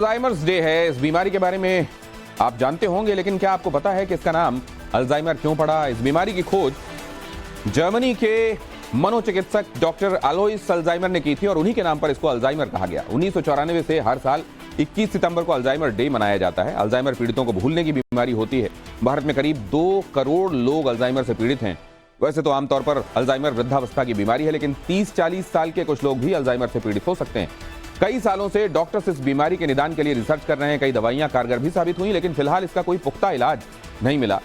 Alzheimer's day है। इस बीमारी के बारे में आप जानते होंगे, लेकिन क्या आपको पता है कि इसका नाम अल्जाइमर क्यों पड़ा? इस बीमारी की खोज जर्मनी के मनोचिकित्सक डॉक्टर अलोइस अल्जाइमर ने की थी और उन्हीं के नाम पर इसको अल्जाइमर कहा गया। 1994 से हर साल 21 सितंबर को अल्जाइमर डे मनाया जाता है। अल्जाइमर पीड़ितों को भूलने की बीमारी होती है। भारत में करीब 2 करोड़ लोग अल्जाइमर से पीड़ित हैं। वैसे तो आमतौर पर अल्जाइमर वृद्धावस्था की बीमारी है, लेकिन 30-40 साल के कुछ लोग भी अल्जाइमर से पीड़ित हो सकते हैं। कई सालों से डॉक्टर्स इस बीमारी के निदान के लिए रिसर्च कर रहे हैं। कई दवाइयां कारगर भी साबित हुई, लेकिन फिलहाल इसका कोई पुख्ता इलाज नहीं मिला।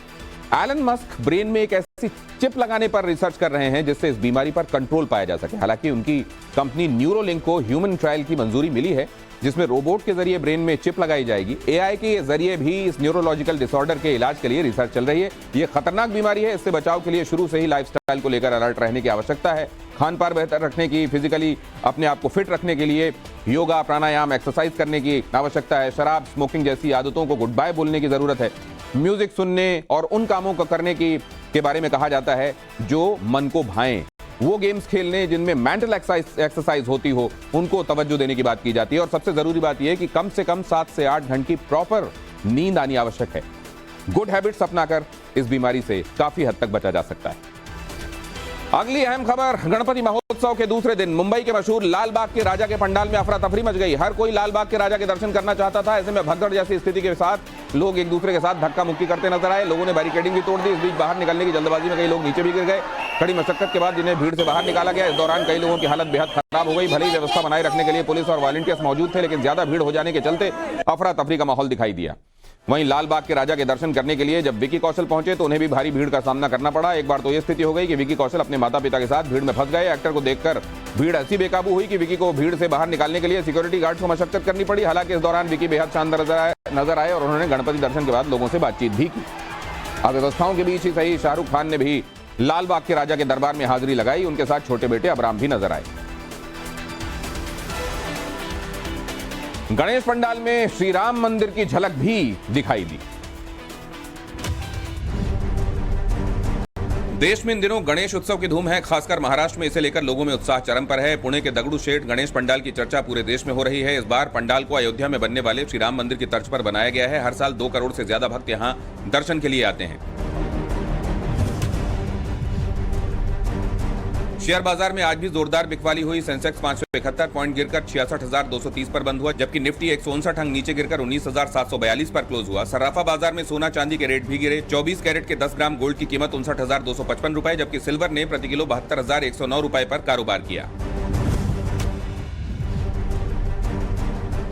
एलन मस्क ब्रेन में एक ऐसी चिप लगाने पर रिसर्च कर रहे हैं जिससे इस बीमारी पर कंट्रोल पाया जा सके। हालांकि उनकी कंपनी न्यूरोलिंक को ह्यूमन ट्रायल की मंजूरी मिली है, जिसमें रोबोट के जरिए ब्रेन में चिप लगाई जाएगी। एआई के जरिए भी इस न्यूरोलॉजिकल डिसऑर्डर के इलाज के लिए रिसर्च चल रही है। यह खतरनाक बीमारी है, इससे बचाव के लिए शुरू से ही लाइफस्टाइल को लेकर अलर्ट रहने की आवश्यकता है। खान पान बेहतर रखने की, फिजिकली अपने आप को फिट रखने के लिए योगा, प्राणायाम, एक्सरसाइज करने की आवश्यकता है। शराब, स्मोकिंग जैसी आदतों को गुड बाय बोलने की जरूरत है। म्यूजिक सुनने और उन कामों को करने के बारे में कहा जाता है जो मन को भाएं। वो गेम्स खेलने जिनमें मेंटल एक्सरसाइज होती हो, उनको तवज्जो देने की बात की जाती है। और सबसे जरूरी बात यह है कि कम से कम 7 से 8 घंटे की प्रॉपर नींद आनी आवश्यक है। गुड हैबिट्स अपनाकर इस बीमारी से काफी हद तक बचा जा सकता है। अगली अहम खबर, गणपति महोत्सव के दूसरे दिन मुंबई के मशहूर लाल बाग के राजा के पंडाल में अफरा तफरी मच गई। हर कोई लाल बाग के राजा के दर्शन करना चाहता था। ऐसे में भगदड़ जैसी स्थिति के साथ लोग एक दूसरे के साथ धक्का मुक्की करते नजर आए। लोगों ने बैरिकेडिंग भी तोड़ दी। इस बीच बाहर निकलने की जल्दबाजी में कई लोग नीचे भी गिर गए। कड़ी मशक्कत के बाद जिन्हें भीड़ से बाहर निकाला गया। इस दौरान कई लोगों की हालत बेहद खराब हो गई। भले ही व्यवस्था बनाए रखने के लिए पुलिस और वॉलंटियर्स मौजूद थे, लेकिन ज्यादा भीड़ हो जाने के चलते अफरा तफरी का माहौल दिखाई दिया। वहीं लाल बाग के राजा के दर्शन करने के लिए जब विकी कौशल पहुंचे तो उन्हें भी भारी भीड़ का सामना करना पड़ा। एक बार तो यह स्थिति हो गई कि विकी कौशल अपने माता पिता के साथ भीड़ में फंस गए। एक्टर को देखकर भीड़ ऐसी बेकाबू हुई कि विकी को भीड़ से बाहर निकालने के लिए सिक्योरिटी गार्ड को मशक्कत करनी पड़ी। हालांकि इस दौरान विकी बेहद शानदार नजर आए और उन्होंने गणपति दर्शन के बाद लोगों से बातचीत भी की। अव्यवस्थाओं के बीच ही सही, शाहरुख खान ने भी लाल बाग के राजा के दरबार में हाजिरी लगाई। उनके साथ छोटे बेटे अबराम भी नजर आए। गणेश पंडाल में श्री राम मंदिर की झलक भी दिखाई दी। देश में इन दिनों गणेश उत्सव की धूम है। खासकर महाराष्ट्र में इसे लेकर लोगों में उत्साह चरम पर है। पुणे के दगड़ू शेठ गणेश पंडाल की चर्चा पूरे देश में हो रही है। इस बार पंडाल को अयोध्या में बनने वाले श्री राम मंदिर की तर्ज पर बनाया गया है। हर साल 2 करोड़ से ज्यादा भक्त यहां दर्शन के लिए आते हैं। शेयर बाजार में आज भी जोरदार बिकवाली हुई। सेंसेक्स 571 पॉइंट गिरकर 66,230 पर बंद हुआ, जबकि निफ्टी 159 अंक नीचे गिरकर 19,742 पर क्लोज हुआ। सर्राफा बाजार में सोना चांदी के रेट भी गिरे। 24 कैरेट के 10 ग्राम गोल्ड की कीमत 59,255 रुपए, जबकि सिल्वर ने प्रति किलो 72,109 रुपए पर कारोबार किया।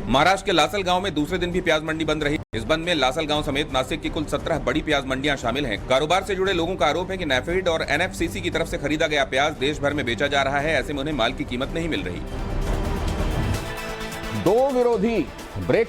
महाराष्ट्र के लासल गांव में दूसरे दिन भी प्याज मंडी बंद रही। इस बंद में लासल गांव समेत नासिक की कुल 17 बड़ी प्याज मंडियां शामिल हैं। कारोबार से जुड़े लोगों का आरोप है कि नैफेड और एनएफसीसी की तरफ से खरीदा गया प्याज देश भर में बेचा जा रहा है। ऐसे में उन्हें माल की कीमत नहीं मिल रही। दो विरोधी ब्रेक